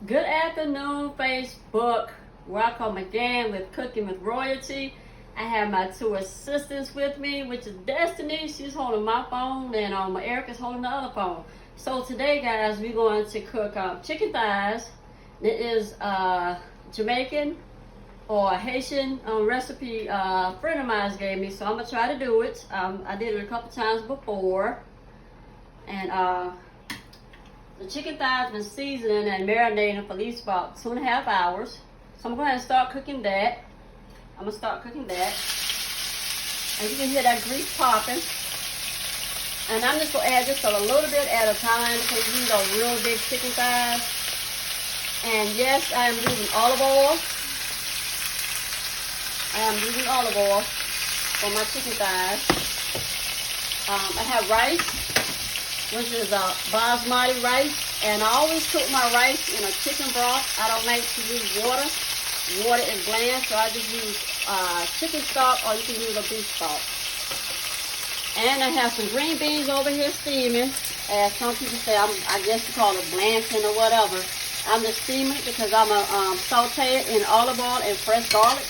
Good afternoon, Facebook. Welcome again with Cooking with Royalty. I have my two assistants with me, which is Destiny. She's holding my phone, and Erica's holding the other phone. So today, guys, we're going to cook chicken thighs. It is Jamaican or Haitian recipe a friend of mine gave me, so I'm gonna try to do it. I did it a couple times before, and the chicken thighs been seasoning and marinating for at least about 2.5 hours. So I'm going to start cooking that. And you can hear that grease popping. And I'm just going to add just a little bit at a time because these are real big chicken thighs. And yes, I am using olive oil. For my chicken thighs. I have rice, which is basmati rice, and I always cook my rice in a chicken broth. I don't like to use water. Water is bland, so I just use chicken stock, or you can use a beef stock. And I have some green beans over here steaming, as some people say. I guess you call it blanching or whatever. I'm just steaming it because I'm gonna saute it in olive oil and fresh garlic.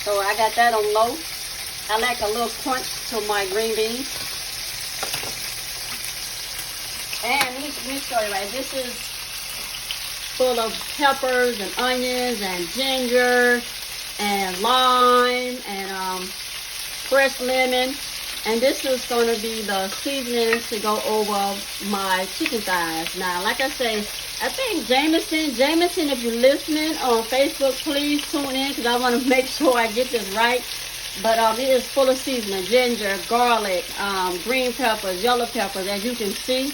So I got that on low. I like a little crunch to my green beans. And let me show you, right? This is full of peppers and onions and ginger and lime and fresh lemon. And this is going to be the seasoning to go over my chicken thighs. Now, like I say, I think Jameson, if you're listening on Facebook, please tune in because I want to make sure I get this right. But it is full of seasoning: ginger, garlic, green peppers, yellow peppers, as you can see.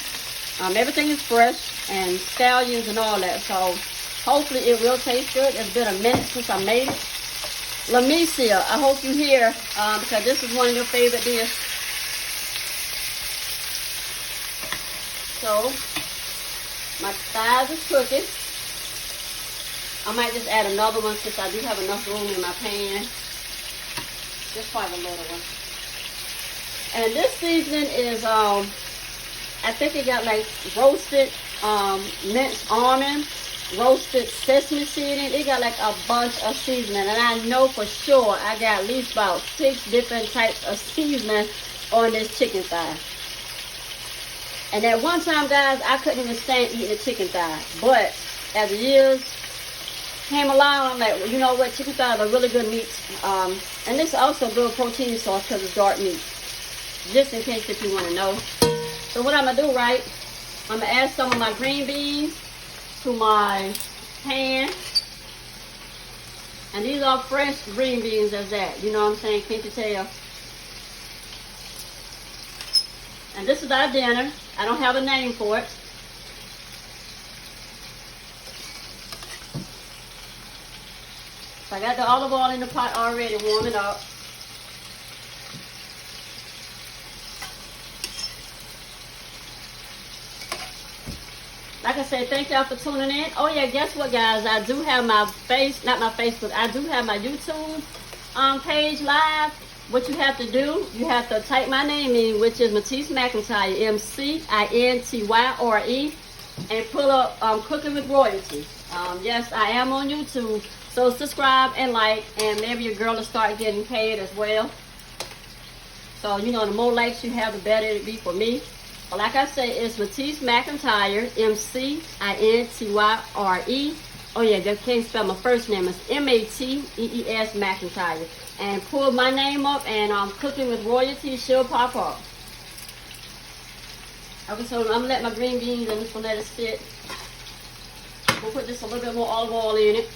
Everything is fresh and scallions and all that, so hopefully it will taste good. It's been a minute since I made it. Lamicia, I hope you're here because this is one of your favorite dishes. So my thighs is cooking. I might just add another one since I do have enough room in my pan. Just probably a little one. And this seasoning is I think it got like roasted minced almond, roasted sesame seed in it. It got like a bunch of seasoning. And I know for sure I got at least about 6 different types of seasoning on this chicken thigh. And at one time, guys, I couldn't even stand eating a chicken thigh. But as the years came along, I'm like, well, you know what? Chicken thighs are really good meat. And this is also good protein source because it's dark meat. Just in case if you want to know. So what I'm going to do, right, I'm going to add some of my green beans to my pan. And these are fresh green beans as that. You know what I'm saying? Can't you tell? And this is our dinner. I don't have a name for it. So I got the olive oil in the pot already warming up. Like I said, thank y'all for tuning in. Oh yeah, guess what, guys? I do have my I do have my YouTube page live. What you have to do, you have to type my name in, which is Matisse McIntyre, MCINTYRE, and pull up Cooking with Royalty. Yes, I am on YouTube. So subscribe and like, and maybe your girl will start getting paid as well. So, you know, the more likes you have, the better it'll be for me. But like I say, it's Matisse McIntyre, MCINTYRE. Oh yeah, just can't spell my first name. It's MATEES McIntyre. And pull my name up, and Cooking with Royalty should pop up. Okay, so I'm gonna let my green beans, I'm just gonna let it sit. We'll put just a little bit more olive oil in it.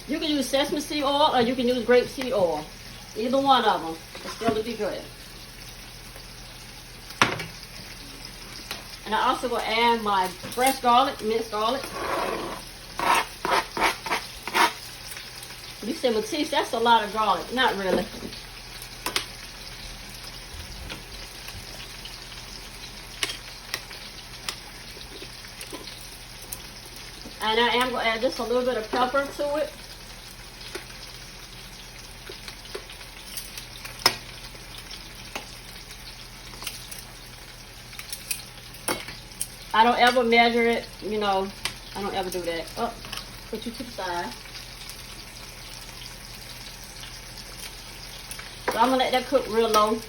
You can use sesame seed oil or you can use grapeseed oil. Either one of them. It's still to be good. And I also will add my fresh garlic, minced garlic. You say, Matisse, that's a lot of garlic. Not really. And I am going to add just a little bit of pepper to it. I don't ever measure it, you know, I don't ever do that. Oh, put you to the side. So I'm gonna let that cook real low.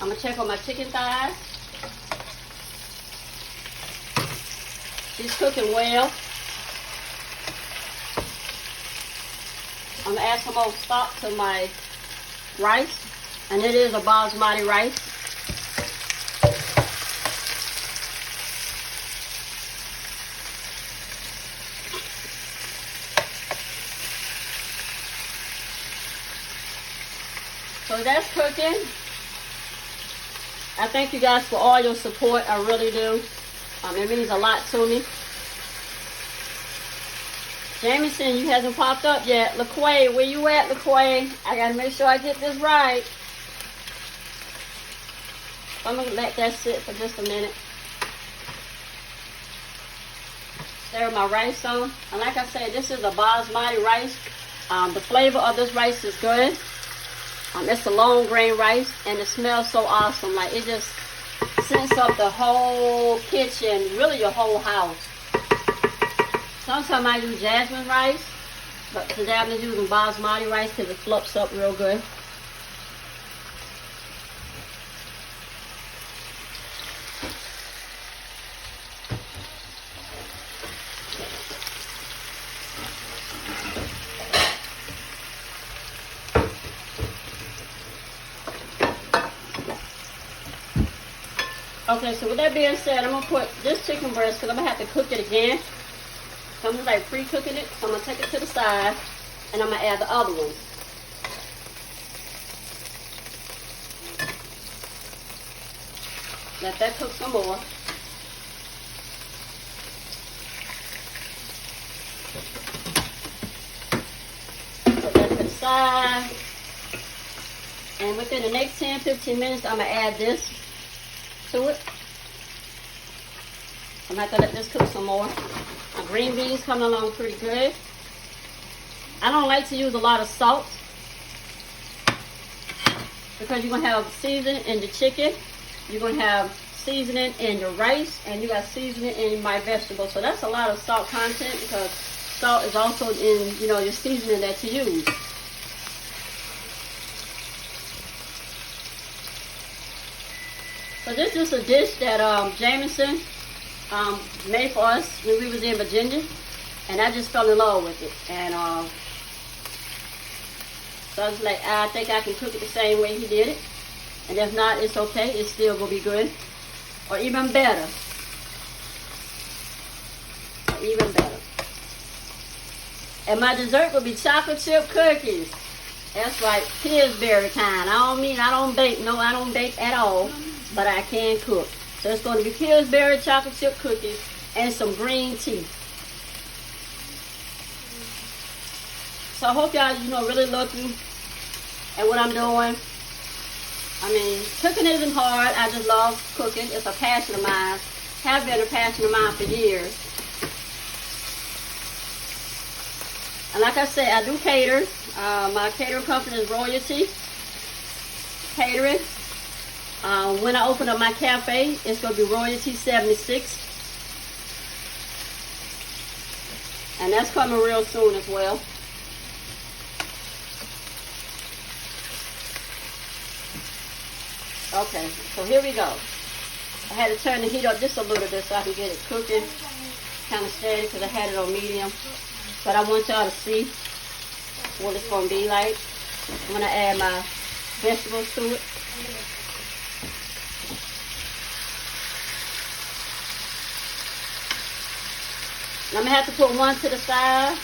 I'm gonna check on my chicken thighs. She's cooking well. I'm gonna add some more stock to my rice, and it is a basmati rice. So that's cooking. I thank you guys for all your support. I really do. It means a lot to me. Jameson, you hasn't popped up yet. LaQuay, where you at, LaQuay? I gotta make sure I get this right. I'm gonna let that sit for just a minute. Stir my rice on. And like I said, this is a basmati rice. The flavor of this rice is good. It's a long grain rice, and it smells so awesome. Like, it just scents up the whole kitchen, really your whole house. Sometimes I use jasmine rice, but today I'm just using basmati rice because it flops up real good. Okay, so with that being said, I'm going to put this chicken breast, because I'm going to have to cook it again. So I'm just like pre-cooking it. So I'm going to take it to the side, and I'm going to add the other one. Let that cook some more. Put that to the side. And within the next 10-15 minutes, I'm going to add this to it. I'm not gonna let this cook some more. My green beans coming along pretty good. I don't like to use a lot of salt because you're gonna have seasoning in the chicken, you're gonna have seasoning in your rice, and you got seasoning in my vegetables. So that's a lot of salt content because salt is also in, you know, your seasoning that you use. So this is a dish that Jameson made for us when we was in Virginia, and I just fell in love with it. And so I was like, I think I can cook it the same way he did it, and if not, it's okay. It still will be good, or even better. Even better. And my dessert will be chocolate chip cookies. That's right, Pillsbury kind. I don't bake. No, I don't bake at all. But I can cook. So it's going to be Pillsbury chocolate chip cookies and some green tea. So I hope y'all, really looking at what I'm doing. I mean, cooking isn't hard. I just love cooking. It's a passion of mine. Has been a passion of mine for years. And like I said, I do cater. My catering company is Royalti Catering. When I open up my cafe, it's going to be Royalti 76. And that's coming real soon as well. Okay, so here we go. I had to turn the heat up just a little bit so I can get it cooking kind of steady because I had it on medium. But I want y'all to see what it's going to be like. I'm going to add my vegetables to it. I'm going to have to put one to the side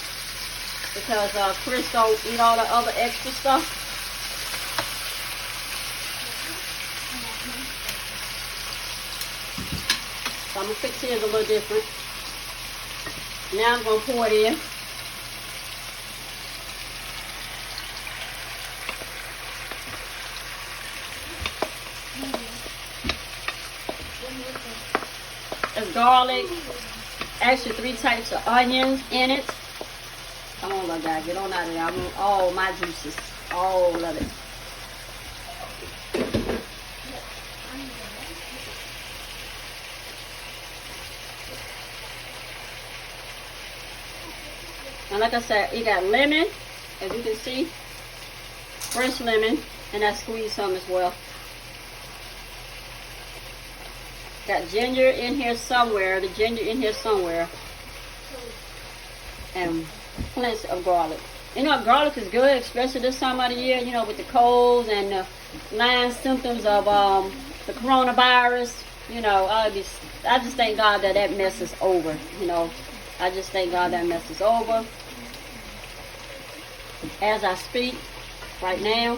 because Chris don't eat all the other extra stuff. So I'm going to fix his a little different. Now I'm going to pour it in. There's garlic. Actually 3 types of onions in it. Come on, little guy, get on out of there. I want all my juices. All of it. And like I said, it got lemon, as you can see, fresh lemon, and I squeezed some as well. Got ginger in here somewhere, the ginger in here somewhere, and plenty of garlic. You know, garlic is good, especially this time of the year, you know, with the colds and the line symptoms of the coronavirus. You know, I just thank God that that mess is over, you know. I just thank God that mess is over. As I speak, right now.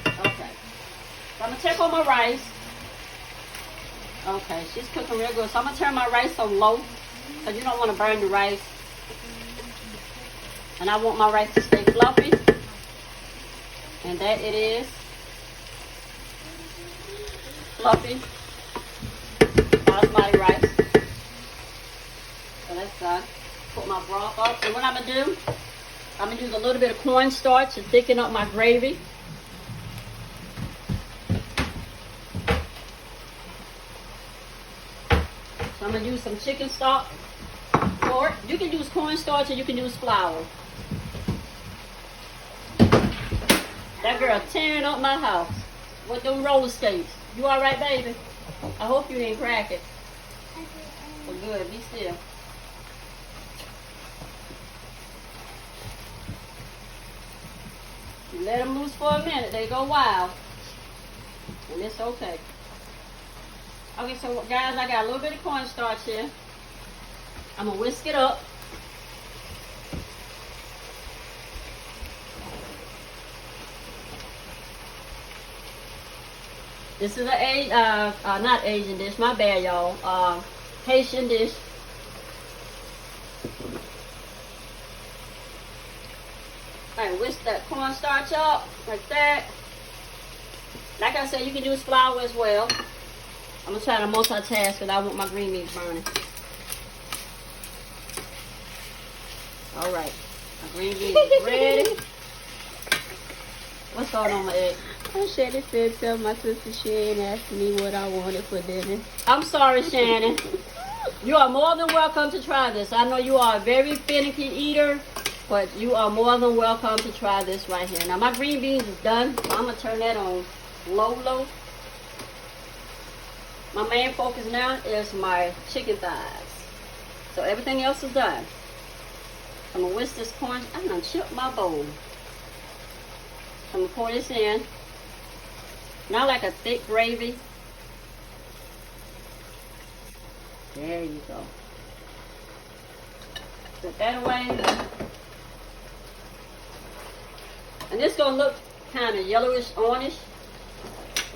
Okay. So I'm going to check on my rice. Okay, she's cooking real good. So I'm going to turn my rice on low, because you don't want to burn the rice. And I want my rice to stay fluffy. And that it is. Fluffy basmati rice. So that's done. Put my broth up. And what I'm going to do, I'm going to use a little bit of cornstarch to thicken up my gravy. So I'm going to use some chicken stock. Or you can use cornstarch or you can use flour. That girl tearing up my house with them roller skates. You all right, baby? I hope you didn't crack it. Well, good. Be still. You let them loose for a minute. They go wild. And it's okay. Okay, so guys, I got a little bit of cornstarch here. I'm going to whisk it up. This is not Asian dish, my bad, y'all. Haitian dish. Alright, whisk that cornstarch up like that. Like I said, you can use flour as well. I'm gonna try to multitask because I want my green beans burning. Alright, my green beans is ready. What's going on, my egg? I Shannon said, tell my sister she ain't asked me what I wanted for dinner. I'm sorry, Shannon. You are more than welcome to try this. I know you are a very finicky eater, but you are more than welcome to try this right here. Now, my green beans is done, so I'm going to turn that on low. My main focus now is my chicken thighs. So everything else is done. I'm going to whisk this corn. I'm going to chip my bowl. I'm going to pour this in. Not like a thick gravy. There you go. Put that away. And this is going to look kind of yellowish, orange.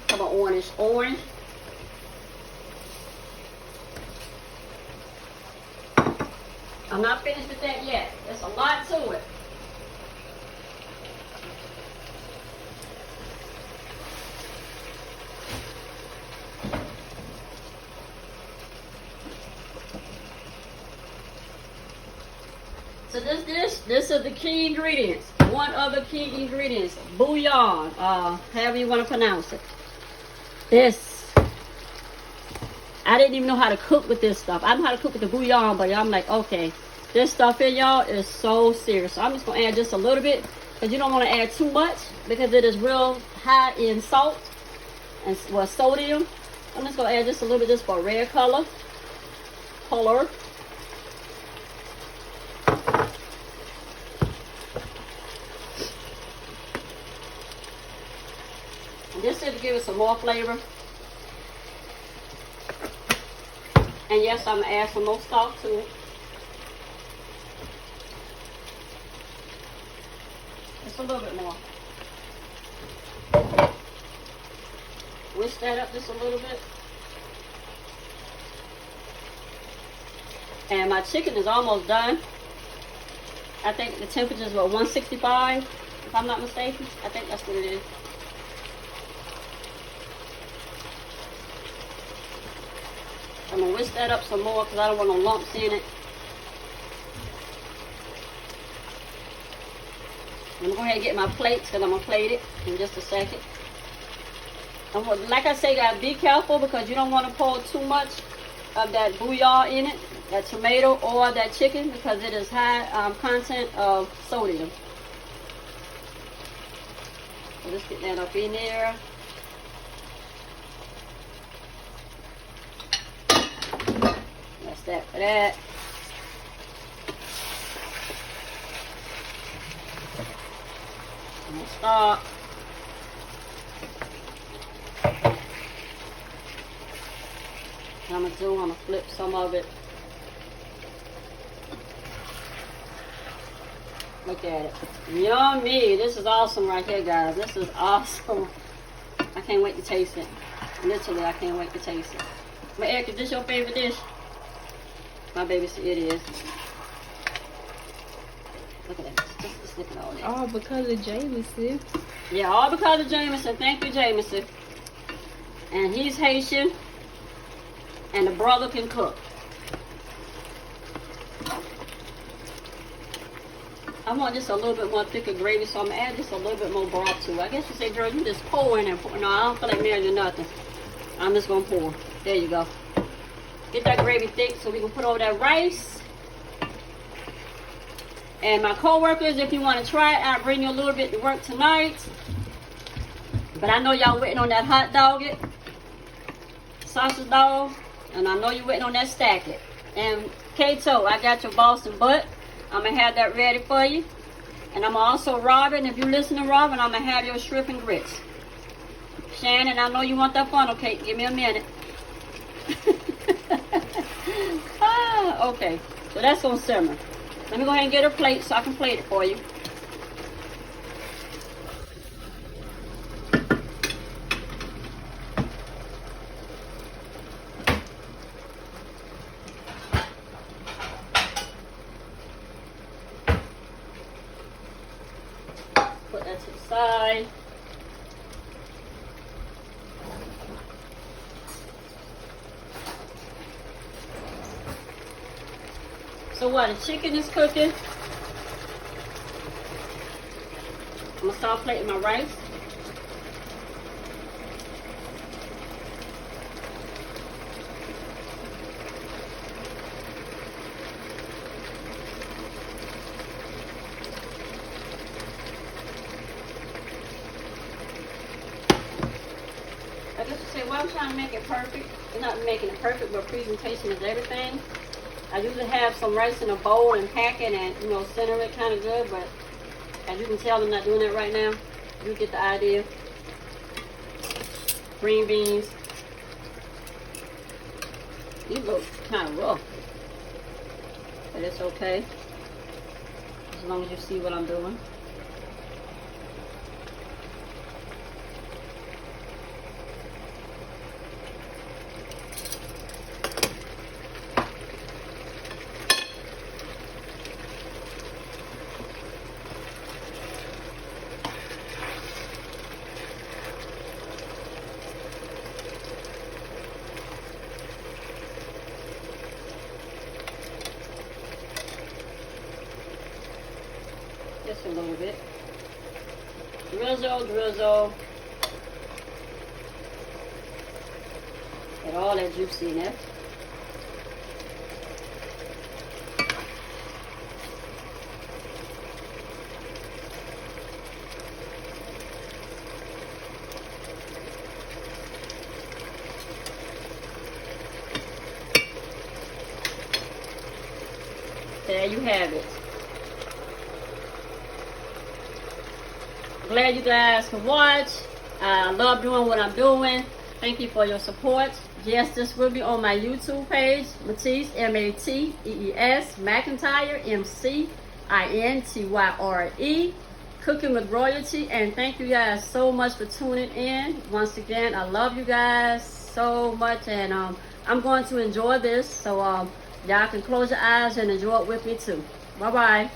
Come on, orange. I'm not finished with that yet. There's a lot to it. So this is the key ingredients. One of the key ingredients, bouillon, however you want to pronounce it. This, I didn't even know how to cook with this stuff. I know how to cook with the bouillon, but I'm like, okay, this stuff here, y'all, is so serious. So I'm just going to add just a little bit, because you don't want to add too much, because it is real high in salt and sodium. I'm just going to add just a little bit just for red color. And this is to give it some more flavor. And yes, I'm going to add some more stock to it. Just a little bit more. Whisk that up just a little bit. And my chicken is almost done. I think the temperature is about 165, if I'm not mistaken. I think that's what it is. I'm going to whisk that up some more because I don't want no lumps in it. I'm going to go ahead and get my plates because I'm going to plate it in just a second. And like I say, guys, be careful because you don't want to pour too much of that bouillon in it, that tomato or that chicken, because it is high content of sodium. So let's get that up in there. That's that for that. I'm gonna start. I'm gonna flip some of it. Look at it. Yummy. This is awesome right here, guys. This is awesome. I can't wait to taste it. Literally, I can't wait to taste it. But Eric, is this your favorite dish? My baby said it is. Look at that. Just look at all that. All because of Jameson. Yeah, all because of Jameson. Thank you, Jameson. And he's Haitian. And the brother can cook. I want just a little bit more thicker gravy, so I'm going to add just a little bit more broth to it. I guess you say, girl, you just pour in and pour. No, I don't feel like marinating nothing. I'm just going to pour. There you go. Get that gravy thick so we can put over that rice. And my co-workers, if you want to try it, I'll bring you a little bit to work tonight. But I know y'all waiting on that hot dog, sausage dog. And I know you're waiting on that stack it. And Kato, I got your Boston butt. I'm going to have that ready for you. And I'm also, Robin, if you listen to Robin, I'm going to have your shrimp and grits. Shannon, I know you want that funnel cake. Give me a minute. Okay. So that's going to simmer. Let me go ahead and get a plate so I can plate it for you. Put that to the side. So while the chicken is cooking, I'm going to start plating my rice. I guess you say, well, I'm trying to make it perfect. It's not making it perfect, but presentation is everything. I usually have some rice in a bowl and pack it and, center it kind of good, but as you can tell, I'm not doing that right now. You get the idea. Green beans. These look kind of rough, but it's okay as long as you see what I'm doing. Just a little bit. Drizzle. Get all that juice in there. There you have it. Glad you guys can watch. I love doing what I'm doing. Thank you for your support. Yes, this will be on my YouTube page, Matees, M-A-T-E-E-S, McIntyre, M-C-I-N-T-Y-R-E, Cooking with Royalty. And thank you guys so much for tuning in. Once again, I love you guys so much, and I'm going to enjoy this. So y'all can close your eyes and enjoy it with me too. Bye-bye.